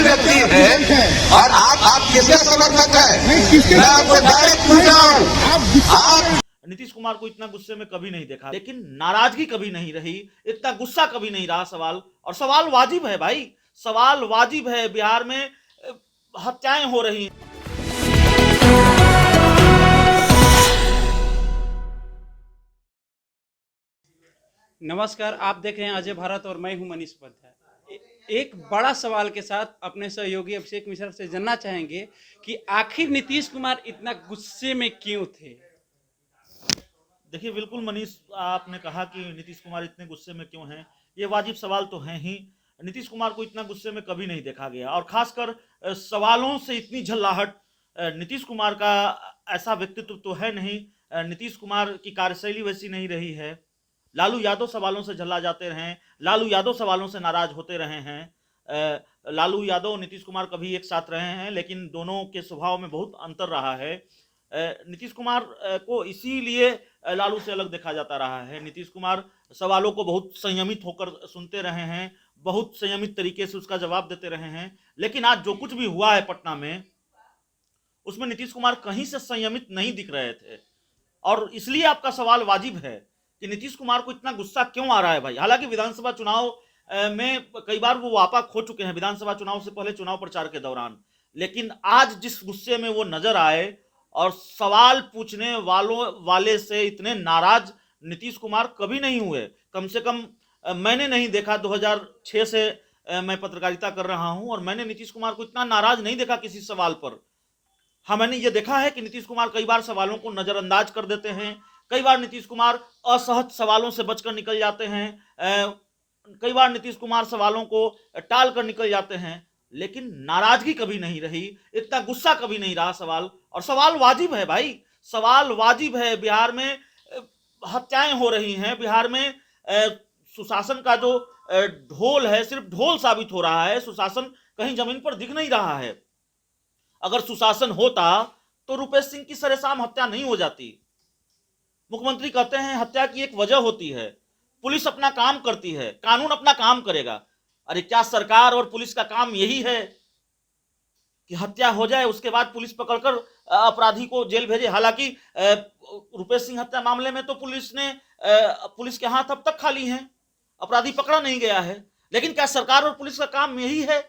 व्यक्ति है और आप किसके समर्थक है? मैं आपसे डायरेक्ट पूछ रहा हूं, आप नीतीश कुमार को इतना गुस्से में कभी नहीं देखा, लेकिन नाराजगी कभी नहीं रही, इतना गुस्सा कभी नहीं रहा। सवाल, और सवाल वाजिब है भाई, सवाल वाजिब है। बिहार में हत्याएं हो रही हैं। नमस्कार, आप देख रहे हैं अजय भारत और मैं हूं मनीष उपाध्याय। एक बड़ा सवाल के साथ अपने सहयोगी अभिषेक मिश्रा से जानना चाहेंगे कि आखिर नीतीश कुमार इतना गुस्से में क्यों थे। देखिए, बिल्कुल मनीष, आपने कहा कि नीतीश कुमार इतने गुस्से में क्यों हैं, ये वाजिब सवाल तो है ही। नीतीश कुमार को इतना गुस्से में कभी नहीं देखा गया, और खासकर सवालों से इतनी झल्लाहट नीतीश कुमार का ऐसा व्यक्तित्व तो है नहीं। नीतीश कुमार की कार्यशैली वैसी नहीं रही है। लालू यादव सवालों से झल्ला जाते रहे, लालू यादव सवालों से नाराज होते रहे हैं। लालू यादव और नीतीश कुमार कभी एक साथ रहे हैं, लेकिन दोनों के स्वभाव में बहुत अंतर रहा है। नीतीश कुमार को इसीलिए लालू से अलग देखा जाता रहा है। नीतीश कुमार सवालों को बहुत संयमित होकर सुनते रहे हैं, बहुत संयमित तरीके से उसका जवाब देते रहे हैं। लेकिन आज जो कुछ भी हुआ है पटना में, उसमें नीतीश कुमार कहीं से संयमित नहीं दिख रहे थे, और इसलिए आपका सवाल वाजिब है कि नीतीश कुमार को इतना गुस्सा क्यों आ रहा है भाई। हालांकि विधानसभा चुनाव में कई बार वो वापा खो चुके हैं, विधानसभा चुनाव से पहले चुनाव प्रचार के दौरान, लेकिन आज जिस गुस्से में वो नजर आए और सवाल पूछने वाले से इतने नाराज नीतीश कुमार कभी नहीं हुए। कम से कम मैंने नहीं देखा। 2006 से मैं पत्रकारिता कर रहा हूं, और मैंने नीतीश कुमार को इतना नाराज नहीं देखा किसी सवाल पर। हाँ, मैंने ये देखा है कि नीतीश कुमार कई बार सवालों को नजरअंदाज कर देते हैं, कई बार नीतीश कुमार असहज सवालों से बचकर निकल जाते हैं, कई बार नीतीश कुमार सवालों को टाल कर निकल जाते हैं, लेकिन नाराजगी कभी नहीं रही, इतना गुस्सा कभी नहीं रहा। सवाल, और सवाल वाजिब है भाई, सवाल वाजिब है। बिहार में हत्याएं हो रही हैं, बिहार में सुशासन का जो ढोल है सिर्फ ढोल साबित हो रहा है, सुशासन कहीं जमीन पर दिख नहीं रहा है। अगर सुशासन होता तो रुपेश सिंह की सरेआम हत्या नहीं हो जाती। मुख्यमंत्री कहते हैं हत्या की एक वजह होती है, पुलिस अपना काम करती है, कानून अपना काम करेगा। अरे क्या सरकार और पुलिस का काम यही है कि हत्या हो जाए उसके बाद पुलिस पकड़कर अपराधी को जेल भेजे? हालांकि रुपेश सिंह हत्या मामले में तो पुलिस के हाथ अब तक खाली हैं, अपराधी पकड़ा नहीं गया है। लेकिन क्या सरकार और पुलिस का काम यही है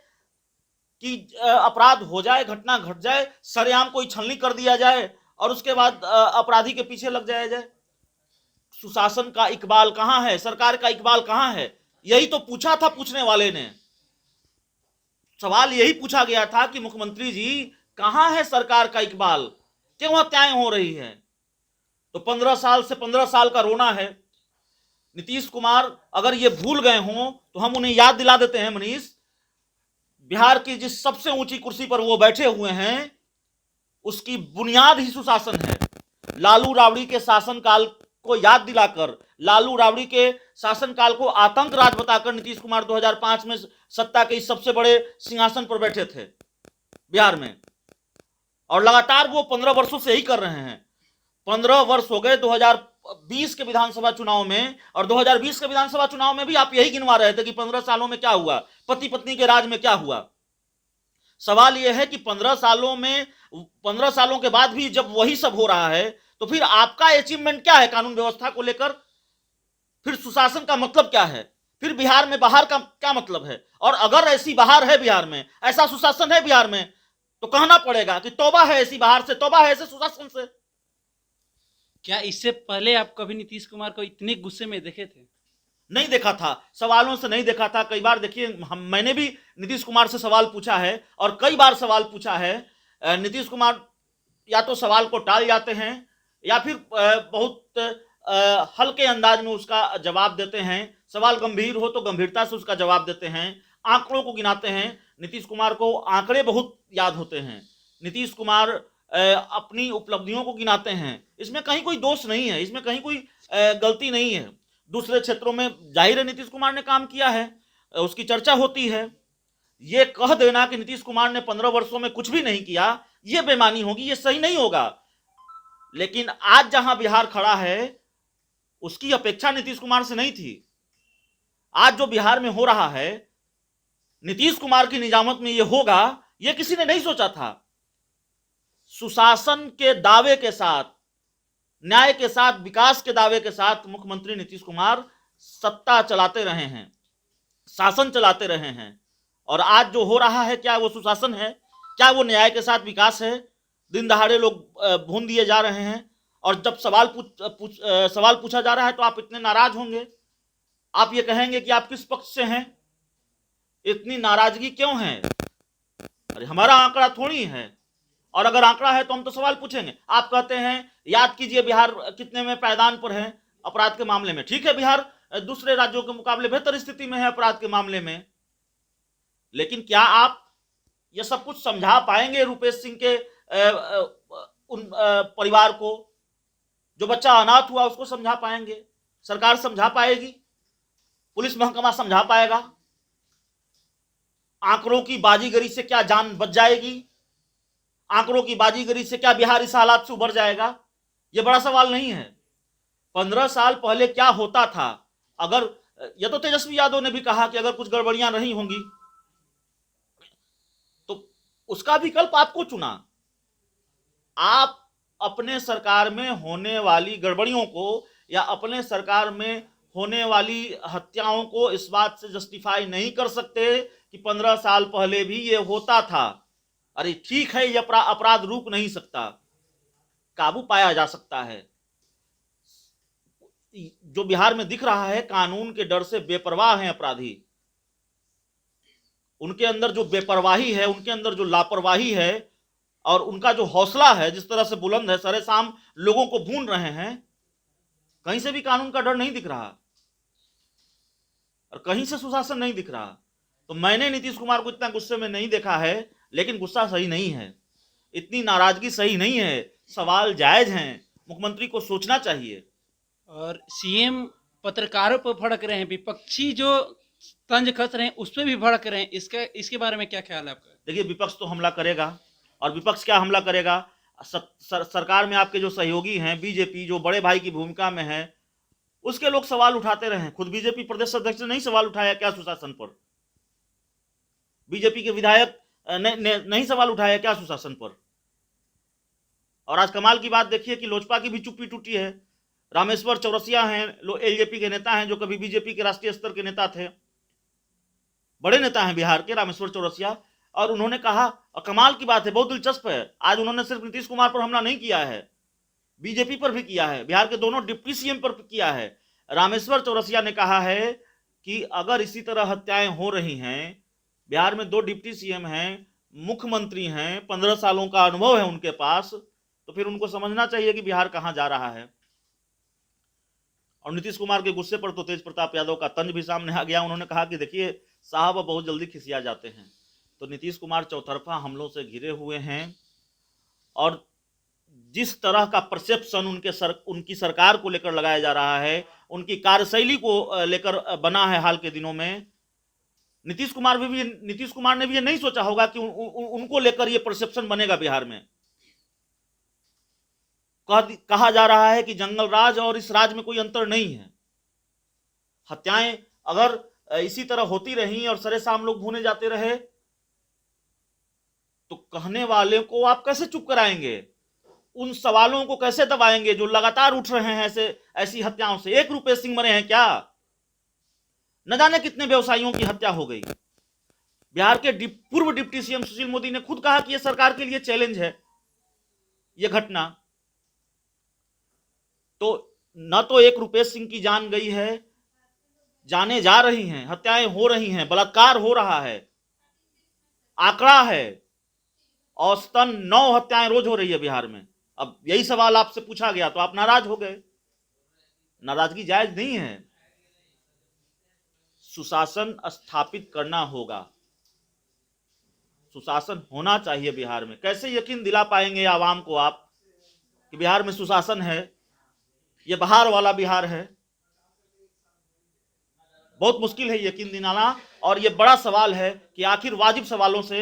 कि अपराध हो जाए, घटना घट जाए, सरेआम कोई छलनी कर दिया जाए और उसके बाद अपराधी के पीछे लग जाया जाए? सुशासन का इकबाल कहां है, सरकार का इकबाल कहां है? यही तो पूछा था पूछने वाले ने। सवाल यही पूछा गया था कि मुख्यमंत्री जी कहां है सरकार का इकबाल, क्यों हत्याएं हो रही हैं? तो 15 साल से 15 साल का रोना है। नीतीश कुमार अगर ये भूल गए हों तो हम उन्हें याद दिला देते हैं मनीष, बिहार की जिस सबसे ऊंची कुर्सी पर वो बैठे हुए हैं उसकी बुनियाद ही सुशासन है। लालू राबड़ी के शासनकाल को याद दिलाकर, लालू राबड़ी के शासनकाल को आतंक राज बताकर नीतीश कुमार 2005 में सत्ता के इस सबसे बड़े सिंहासन पर बैठे थे बिहार में, और लगातार वो 15 वर्षों से ही कर रहे हैं। 15 वर्ष हो गए 2020 के विधानसभा चुनाव में, और 2020 के विधानसभा चुनाव में भी आप यही गिनवा रहे थे कि 15 सालों में क्या हुआ, पति पत्नी के राज में क्या हुआ। सवाल यह है कि 15 सालों के बाद भी जब वही सब हो रहा है तो फिर आपका अचीवमेंट क्या है कानून व्यवस्था को लेकर? फिर सुशासन का मतलब क्या है? फिर बिहार में बाहर का क्या मतलब है? और अगर ऐसी बाहर है बिहार में, ऐसा सुशासन है बिहार में, तो कहना पड़ेगा कि तौबा है ऐसी बाहर से, तौबा है ऐसे सुशासन से। क्या इससे पहले आप कभी नीतीश कुमार को इतने गुस्से में देखे थे? नहीं देखा था, सवालों से नहीं देखा था। कई बार देखिए, मैंने भी नीतीश कुमार से सवाल पूछा है, और कई बार सवाल पूछा है। नीतीश कुमार या तो सवाल को टाल जाते हैं या फिर बहुत हल्के अंदाज में उसका जवाब देते हैं। सवाल गंभीर हो तो गंभीरता से उसका जवाब देते हैं, आंकड़ों को गिनाते हैं। नीतीश कुमार को आंकड़े बहुत याद होते हैं। नीतीश कुमार अपनी उपलब्धियों को गिनाते हैं। इसमें कहीं कोई दोष नहीं है, इसमें कहीं कोई गलती नहीं है। दूसरे क्षेत्रों में जाहिर है नीतीश कुमार ने काम किया है, उसकी चर्चा होती है। ये कह देना कि नीतीश कुमार ने 15 वर्षों में कुछ भी नहीं किया, ये बेईमानी होगी, ये सही नहीं होगा। लेकिन आज जहां बिहार खड़ा है उसकी अपेक्षा नीतीश कुमार से नहीं थी। आज जो बिहार में हो रहा है नीतीश कुमार की निजामत में यह होगा, यह किसी ने नहीं सोचा था। सुशासन के दावे के साथ, न्याय के साथ, विकास के दावे के साथ मुख्यमंत्री नीतीश कुमार सत्ता चलाते रहे हैं, शासन चलाते रहे हैं। और आज जो हो रहा है, क्या वो सुशासन है? क्या वो न्याय के साथ विकास है? दिन दहाड़े लोग भून दिए जा रहे हैं, और जब सवाल पूछा जा रहा है तो आप इतने नाराज होंगे। आप ये कहेंगे कि आप किस पक्ष से हैं, इतनी नाराजगी क्यों है? अरे हमारा आंकड़ा थोड़ी है, और अगर आंकड़ा है तो हम तो सवाल पूछेंगे। आप कहते हैं याद कीजिए बिहार कितने में पायदान पर है अपराध के मामले में। ठीक है, बिहार दूसरे राज्यों के मुकाबले बेहतर स्थिति में है अपराध के मामले में, लेकिन क्या आप यह सब कुछ समझा पाएंगे रुपेश सिंह के उन परिवार को? जो बच्चा अनाथ हुआ उसको समझा पाएंगे? सरकार समझा पाएगी? पुलिस महकमा समझा पाएगा? आंकड़ों की बाजीगरी से क्या जान बच जाएगी? आंकड़ों की बाजीगरी से क्या बिहार इस हालात से उभर जाएगा? यह बड़ा सवाल नहीं है। 15 साल पहले क्या होता था? अगर यह तो तेजस्वी यादव ने भी कहा कि अगर कुछ गड़बड़ियां नहीं होंगी, तो उसका विकल्प आपको चुना। आप अपने सरकार में होने वाली गड़बड़ियों को या अपने सरकार में होने वाली हत्याओं को इस बात से जस्टिफाई नहीं कर सकते कि 15 साल पहले भी ये होता था। अरे ठीक है, ये अपराध रुक नहीं सकता, काबू पाया जा सकता है। जो बिहार में दिख रहा है, कानून के डर से बेपरवाह हैं अपराधी। उनके अंदर जो बेपरवाही है, उनके अंदर जो लापरवाही है, और उनका जो हौसला है जिस तरह से बुलंद है, सरेसाम लोगों को भून रहे हैं। कहीं से भी कानून का डर नहीं दिख रहा, और कहीं से सुशासन नहीं दिख रहा। तो मैंने नीतीश कुमार को इतना गुस्से में नहीं देखा है, लेकिन गुस्सा सही नहीं है, इतनी नाराजगी सही नहीं है। सवाल जायज हैं, मुख्यमंत्री को सोचना चाहिए। और सीएम पत्रकारों पर भड़क रहे हैं, विपक्षी जो तंज कस रहे हैं उस पर भी भड़क रहे हैं। इसके बारे में क्या ख्याल है आपका? देखिए, विपक्ष तो हमला करेगा, और विपक्ष क्या हमला करेगा? सरकार में आपके जो सहयोगी हैं, बीजेपी जो बड़े भाई की भूमिका में है, उसके लोग सवाल उठाते रहे। खुद बीजेपी प्रदेश अध्यक्ष ने नहीं सवाल उठाया क्या सुशासन पर? बीजेपी के विधायक ने नहीं सवाल उठाया क्या सुशासन पर? और आज कमाल की बात देखिए कि लोजपा की भी चुप्पी टूटी है। रामेश्वर चौरसिया हैं, एलजेपी के नेता हैं, जो कभी बीजेपी के राष्ट्रीय स्तर के नेता थे, बड़े नेता हैं बिहार के, रामेश्वर चौरसिया, और उन्होंने कहा, और कमाल की बात है, बहुत दिलचस्प है, आज उन्होंने सिर्फ नीतीश कुमार पर हमला नहीं किया है, बीजेपी पर भी किया है, बिहार के दोनों डिप्टी सीएम पर किया है। रामेश्वर चौरसिया ने कहा है कि अगर इसी तरह हत्याएं हो रही हैं, बिहार में 2 डिप्टी सीएम हैं, मुख्यमंत्री हैं, 15 सालों का अनुभव है उनके पास, तो फिर उनको समझना चाहिए कि बिहार कहां जा रहा है। और नीतीश कुमार के गुस्से पर तो तेज प्रताप यादव का तंज भी सामने आ गया। उन्होंने कहा कि देखिए साहब, बहुत जल्दी खिसिया जाते हैं। तो नीतीश कुमार चौतरफा हमलों से घिरे हुए हैं, और जिस तरह का परसेप्शन उनकी सरकार को लेकर लगाया जा रहा है, उनकी कार्यशैली को लेकर बना है हाल के दिनों में, नीतीश कुमार ने भी ये नहीं सोचा होगा कि उनको लेकर ये परसेप्शन बनेगा बिहार में। कहा जा रहा है कि जंगल राज और इस राज में कोई अंतर नहीं है। हत्याएं अगर इसी तरह होती रही और सरेसाम लोग भूने जाते रहे, तो कहने वाले को आप कैसे चुप कराएंगे? उन सवालों को कैसे दबाएंगे जो लगातार उठ रहे हैं ऐसी हत्याओं से? एक रुपेश सिंह मरे हैं क्या? न जाने कितने व्यवसायियों की हत्या हो गई। बिहार के पूर्व डिप्टी सीएम सुशील मोदी ने खुद कहा कि यह सरकार के लिए चैलेंज है यह घटना। तो न तो एक रुपेश सिंह की जान गई है, जाने जा रही हैं, हत्याएं हो रही हैं, बलात्कार हो रहा है। आंकड़ा है, औसतन 9 हत्याएं रोज हो रही है बिहार में। अब यही सवाल आपसे पूछा गया तो आप नाराज हो गए। नाराजगी जायज नहीं है। सुशासन स्थापित करना होगा, सुशासन होना चाहिए बिहार में। कैसे यकीन दिला पाएंगे आवाम को आप कि बिहार में सुशासन है? यह बाहर वाला बिहार है। बहुत मुश्किल है यकीन दिलाना, और यह बड़ा सवाल है कि आखिर वाजिब सवालों से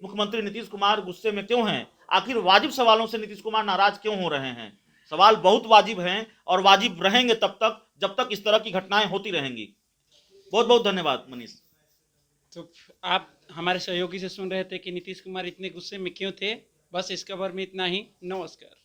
मुख्यमंत्री नीतीश कुमार गुस्से में क्यों हैं? आखिर वाजिब सवालों से नीतीश कुमार नाराज क्यों हो रहे हैं? सवाल बहुत वाजिब हैं, और वाजिब रहेंगे तब तक जब तक इस तरह की घटनाएं होती रहेंगी। बहुत बहुत धन्यवाद मनीष। तो आप हमारे सहयोगी से सुन रहे थे कि नीतीश कुमार इतने गुस्से में क्यों थे। बस इस खबर में इतना ही। नमस्कार।